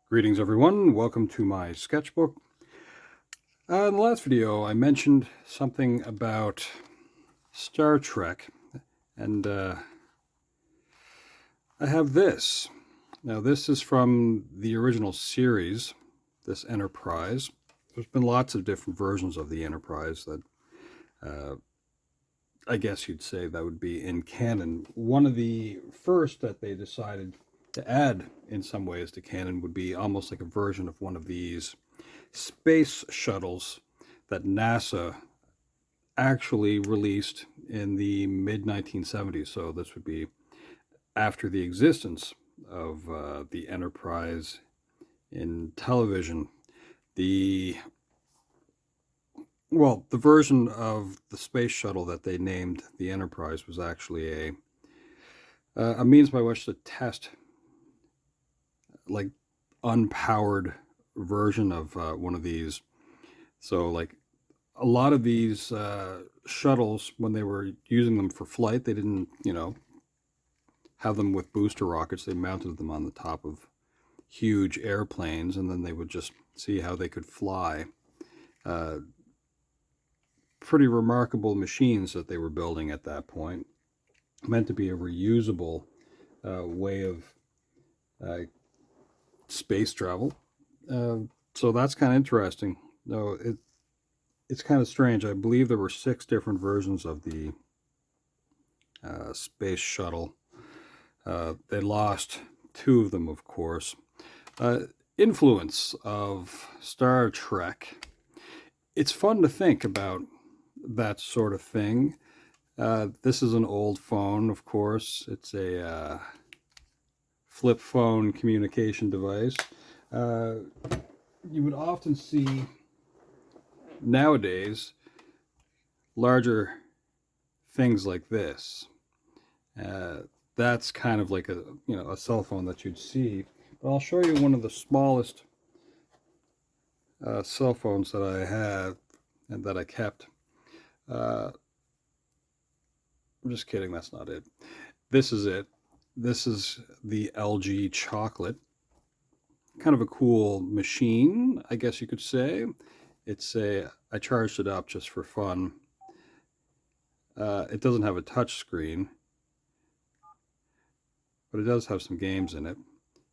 Greetings everyone, welcome to my sketchbook. In the last video I mentioned something about Star Trek, and I have this. Now this is from the original series, this Enterprise. There's been lots of different versions of the Enterprise that I guess you'd say that would be in canon. One of the first that they decided to add in some ways to canon would be almost like a version of one of these space shuttles that NASA actually released in the mid 1970s. So this would be after the existence of the Enterprise in television. The the version of the space shuttle that they named the Enterprise was actually a means by which to test like unpowered version of one of these. So like a lot of these shuttles, when they were using them for flight, they didn't, have them with booster rockets. They mounted them on the top of huge airplanes, and then they would just see how they could fly. Pretty remarkable machines that they were building at that point, meant to be a reusable way of space travel. So that's kind of interesting. No, it's kind of strange. I believe there were 6 different versions of the space shuttle. They lost 2 of them, of course. Influence of Star Trek. It's fun to think about that sort of thing. This is an old phone, of course. It's a flip phone communication device. You would often see nowadays larger things like this. That's kind of like a cell phone that you'd see. But I'll show you one of the smallest cell phones that I have and that I kept. I'm just kidding, that's not it. This is it. This is the LG Chocolate. Kind of a cool machine, I guess you could say. I charged it up just for fun. It doesn't have a touch screen, but it does have some games in it.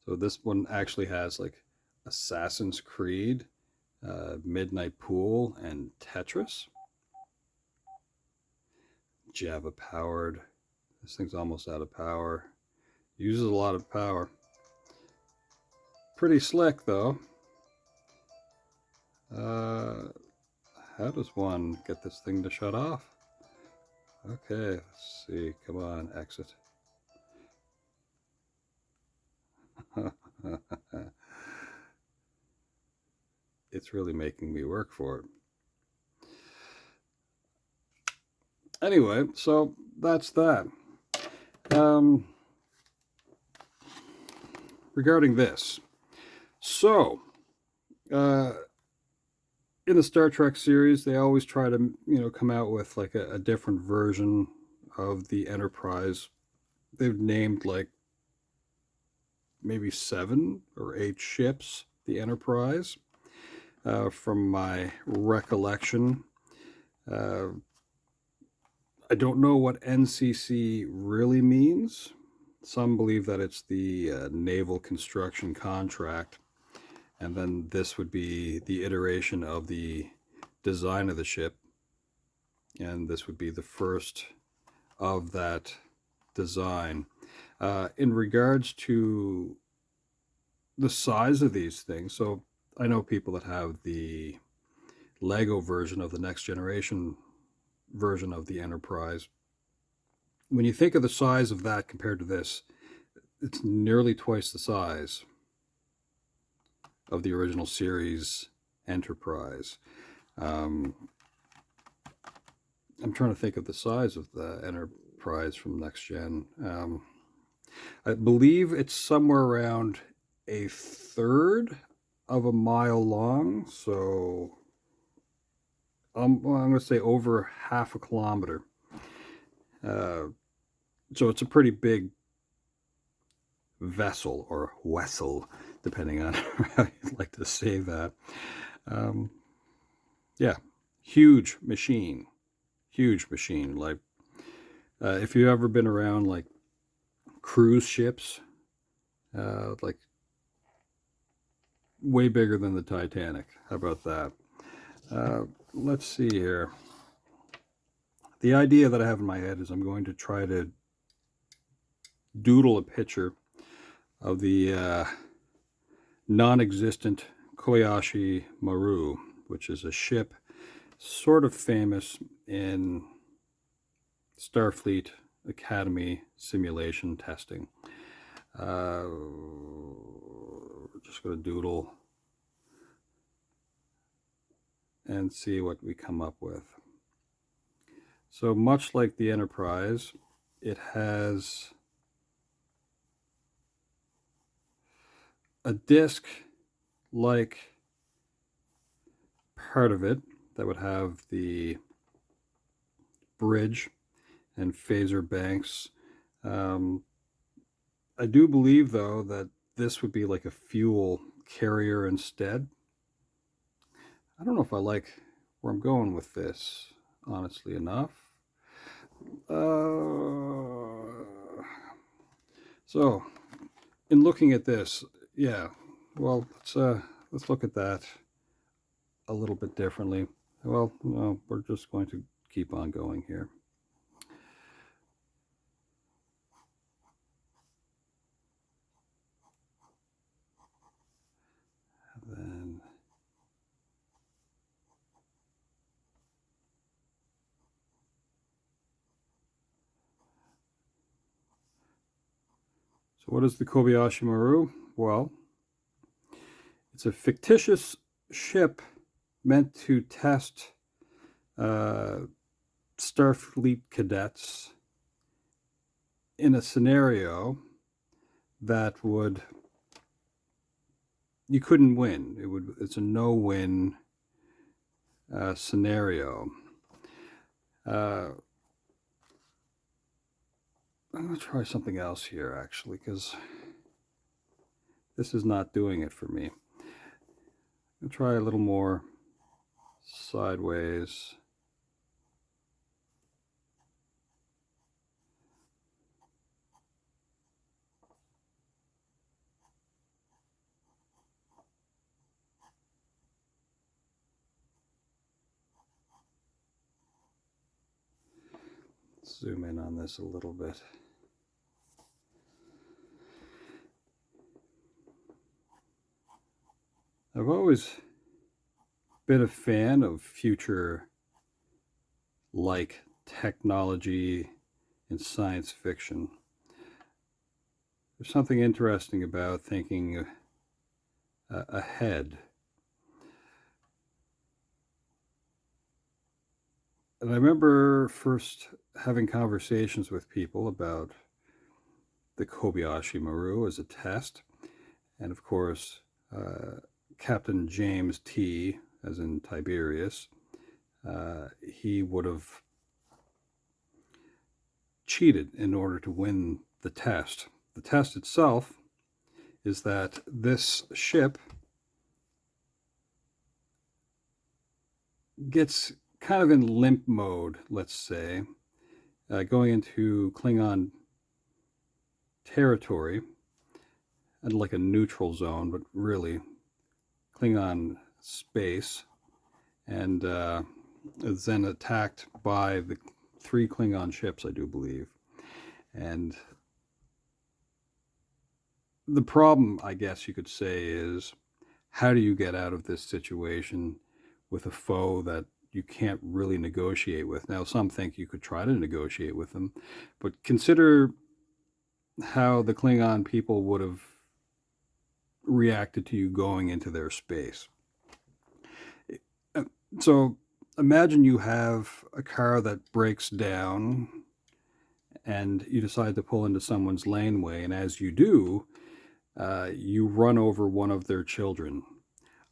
So this one actually has like Assassin's Creed, Midnight Pool, and Tetris. Java powered. This thing's almost out of power. Uses a lot of power. Pretty slick though. How does one get this thing to shut off? Okay, let's see. Come on, exit. It's really making me work for it. Anyway, so that's that. Regarding this, so in the Star Trek series, they always try to come out with like a different version of the Enterprise. They've named like maybe 7 or 8 ships the Enterprise, from my recollection. I don't know what NCC really means. Some believe that it's the Naval Construction Contract, and then this would be the iteration of the design of the ship, and this would be the first of that design. In regards to the size of these things, so I know people that have the Lego version of the Next Generation version of the Enterprise. When you think of the size of that compared to this, it's nearly twice the size of the original series Enterprise. I'm trying to think of the size of the Enterprise from Next Gen. I believe it's somewhere around 1/3 of a mile long, so I'm going to say over half a kilometer. So it's a pretty big vessel or depending on how you'd like to say that. Um, yeah, huge machine, huge machine. Like if you've ever been around like cruise ships, like way bigger than the Titanic. How about that? Let's see here. The idea that I have in my head is I'm going to try to doodle a picture of the non existent Kobayashi Maru, which is a ship sort of famous in Starfleet Academy simulation testing. Just going to doodle and see what we come up with. So much like the Enterprise, it has a disc like part of it that would have the bridge and phaser banks. I do believe, though, that this would be like a fuel carrier instead. I don't know if I like where I'm going with this, honestly enough. So, in looking at this, yeah, well, let's look at that a little bit differently. Well, no, we're just going to keep on going here. Then so what is the Kobayashi Maru? Well, it's a fictitious ship meant to test Starfleet cadets in a scenario that would you couldn't win. It's a no-win scenario. I'm going to try something else here, actually, because this is not doing it for me. I'll try a little more sideways. Zoom in on this a little bit. I've always been a fan of future like technology in science fiction. There's something interesting about thinking ahead. And I remember first having conversations with people about the Kobayashi Maru as a test. And of course, Captain James T, as in Tiberius, he would have cheated in order to win the test. The test itself is that this ship gets kind of in limp mode, let's say, going into Klingon territory and like a neutral zone, but really Klingon space, and is then attacked by the 3 Klingon ships, I do believe. And the problem, I guess you could say, is how do you get out of this situation with a foe that you can't really negotiate with? Now, some think you could try to negotiate with them, but consider how the Klingon people would have reacted to you going into their space. So imagine you have a car that breaks down and you decide to pull into someone's laneway, and as you do, you run over one of their children.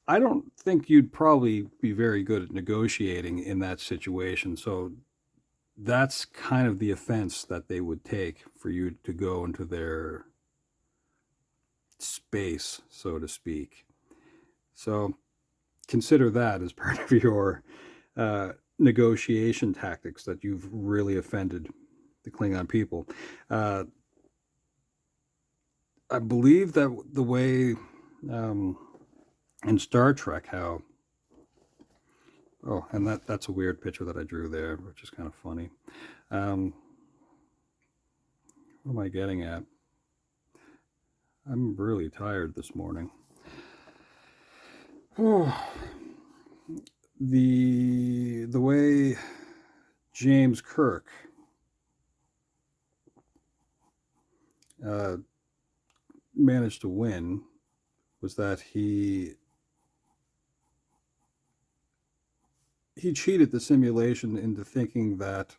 I don't think you'd probably be very good at negotiating in that situation. So that's kind of the offense that they would take for you to go into their space, so to speak. So consider that as part of your negotiation tactics that you've really offended the Klingon people. Uh, I believe that the way um, in Star Trek, how and that's a weird picture that I drew there, which is kind of funny. Um, what am I getting at? I'm really tired this morning. The way James Kirk uh, managed to win was that he cheated the simulation into thinking that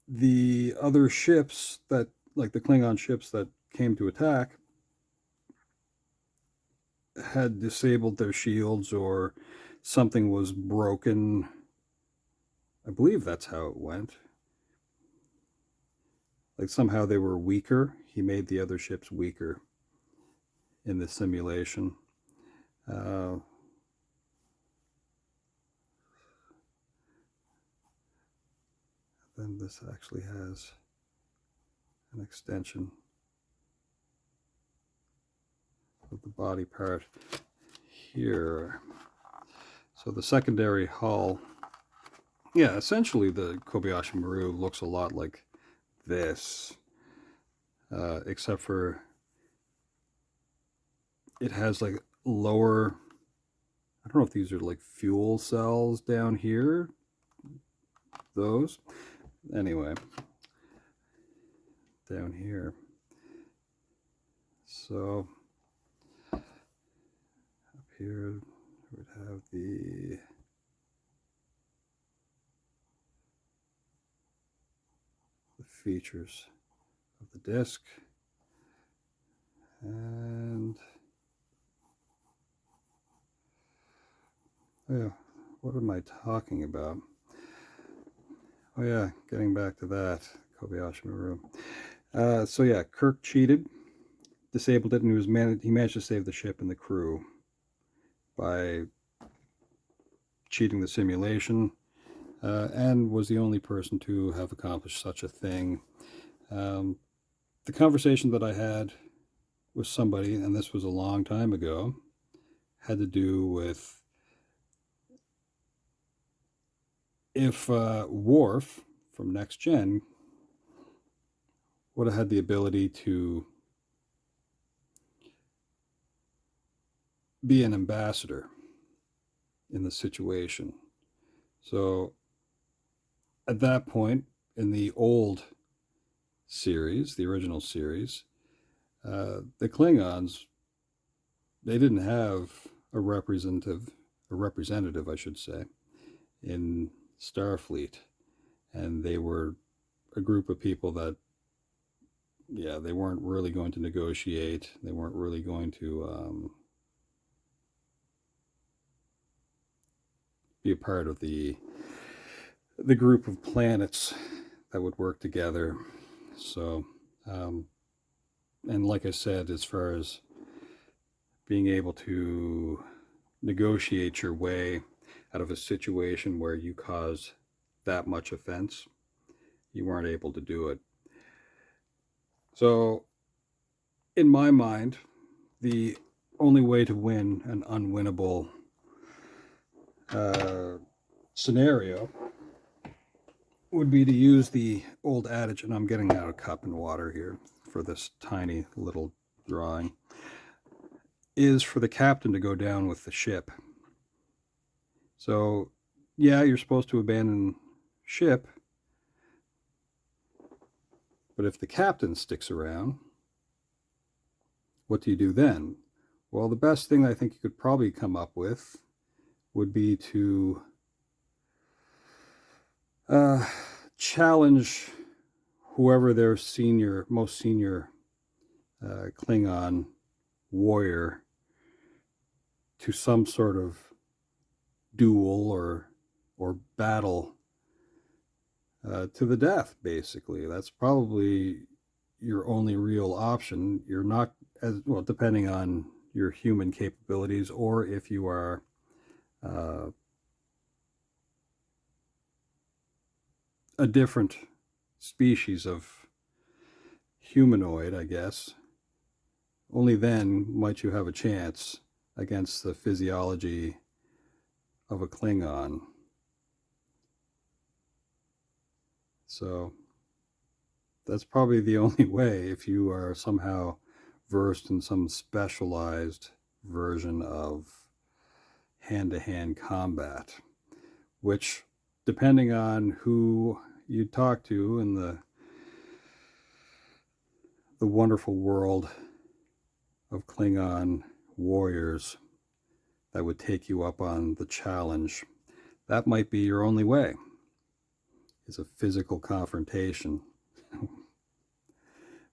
the other ships that, like the Klingon ships that came to attack, had disabled their shields or something was broken. I believe that's how it went. Like somehow they were weaker. He made the other ships weaker in the simulation. Uh, then this actually has an extension of the body part here. So the secondary hull, yeah, essentially the Kobayashi Maru looks a lot like this, except for it has like lower, I don't know if these are like fuel cells down here, those. Anyway, down here. So up here we would have the features of the disc, and yeah, what am I talking about? Oh yeah, getting back to that Kobayashi Maru. So yeah, Kirk cheated, disabled it, and he managed to save the ship and the crew by cheating the simulation, and was the only person to have accomplished such a thing. The conversation that I had with somebody, and this was a long time ago, had to do with if Worf from Next Gen would have had the ability to be an ambassador in the situation. So at that point in the old series, the original series, the Klingons, they didn't have a representative, I should say, in Starfleet, and they were a group of people that, yeah, they weren't really going to negotiate. They weren't really going to be a part of the group of planets that would work together. So, and like I said, as far as being able to negotiate your way out of a situation where you cause that much offense, you weren't able to do it. So, in my mind, the only way to win an unwinnable scenario would be to use the old adage, and I'm getting out a cup and water here for this tiny little drawing, is for the captain to go down with the ship. So, yeah, you're supposed to abandon ship, but if the captain sticks around, what do you do then? Well, the best thing I think you could probably come up with would be to challenge whoever their most senior Klingon warrior to some sort of duel or battle to the death. Basically, that's probably your only real option. You're not as well, depending on your human capabilities, or if you are uh, a different species of humanoid, I guess, only then might you have a chance against the physiology of a Klingon. So that's probably the only way, if you are somehow versed in some specialized version of hand to hand combat, which, depending on who you talk to in the wonderful world of Klingon warriors that would take you up on the challenge, that might be your only way, is a physical confrontation.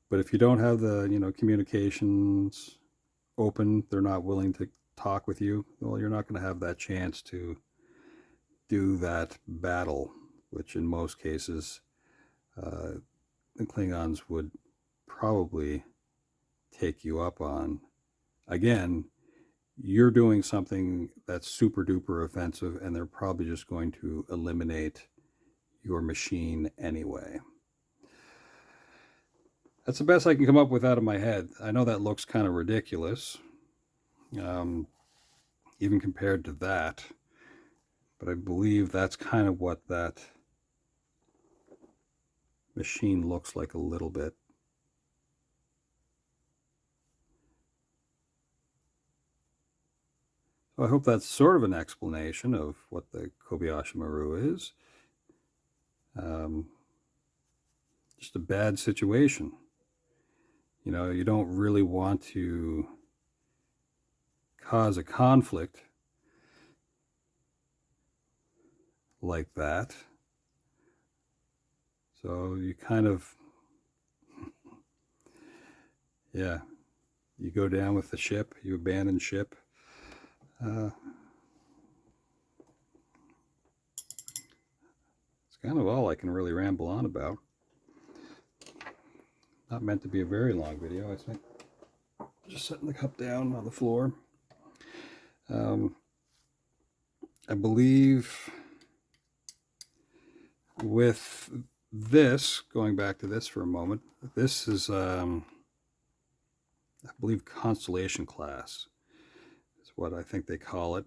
But if you don't have the, communications open, they're not willing to talk with you, well, you're not going to have that chance to do that battle, which in most cases, uh, the Klingons would probably take you up on. Again, you're doing something that's super duper offensive, and they're probably just going to eliminate your machine anyway. That's the best I can come up with out of my head. I know that looks kind of ridiculous, um, even compared to that, but I believe that's kind of what that machine looks like a little bit. So I hope that's sort of an explanation of what the Kobayashi Maru is. Um, just a bad situation. You don't really want to cause a conflict like that. So you kind of, yeah, you go down with the ship, you abandon ship. Uh, it's kind of all I can really ramble on about. Not meant to be a very long video. I think just setting the cup down on the floor. I believe with this, going back to this for a moment, this is, I believe, Constellation class is what I think they call it.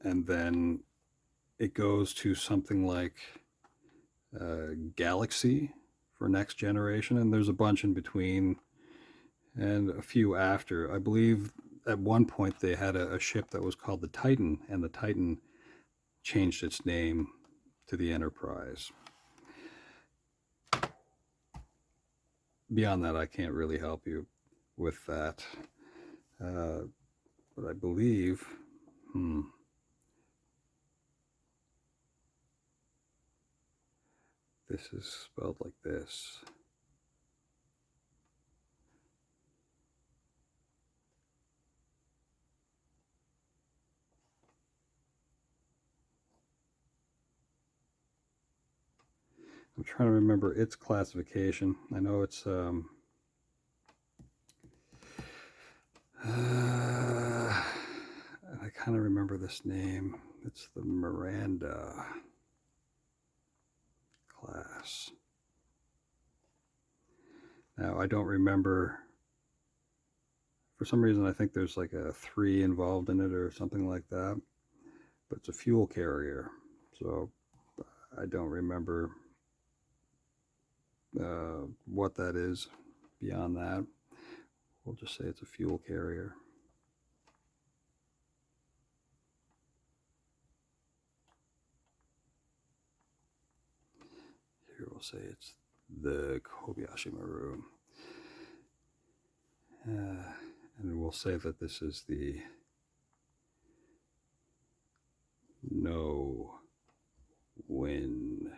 And then it goes to something like Galaxy for next generation, and there's a bunch in between and a few after. I believe at one point they had a ship that was called the Titan, and the Titan changed its name to the Enterprise. Beyond that, I can't really help you with that. But I believe, this is spelled like this. I'm trying to remember its classification. I know it's I kind of remember this name. It's the Miranda class. Now, I don't remember. For some reason, I think there's like a 3 involved in it or something like that. But it's a fuel carrier. So I don't remember what that is beyond that. We'll just say it's a fuel carrier. Here we'll say it's the Kobayashi Maru. And we'll say that this is the no win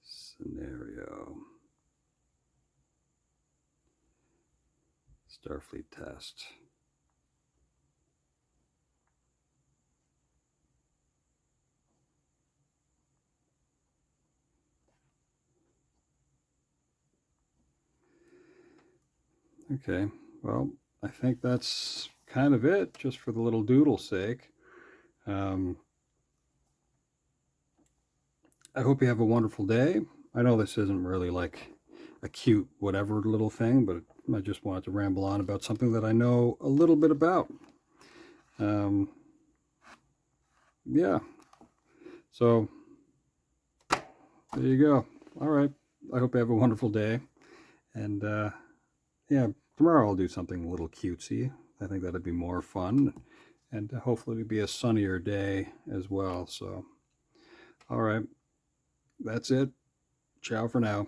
scenario. Starfleet test. Okay, well, I think that's kind of it, just for the little doodle's sake. Um, I hope you have a wonderful day. I know this isn't really like a cute whatever little thing, but I just wanted to ramble on about something that I know a little bit about. Um, yeah, so there you go. All right. I hope you have a wonderful day. And yeah, tomorrow I'll do something a little cutesy. I think that'd be more fun. And hopefully it'll be a sunnier day as well. So, all right. That's it. Ciao for now.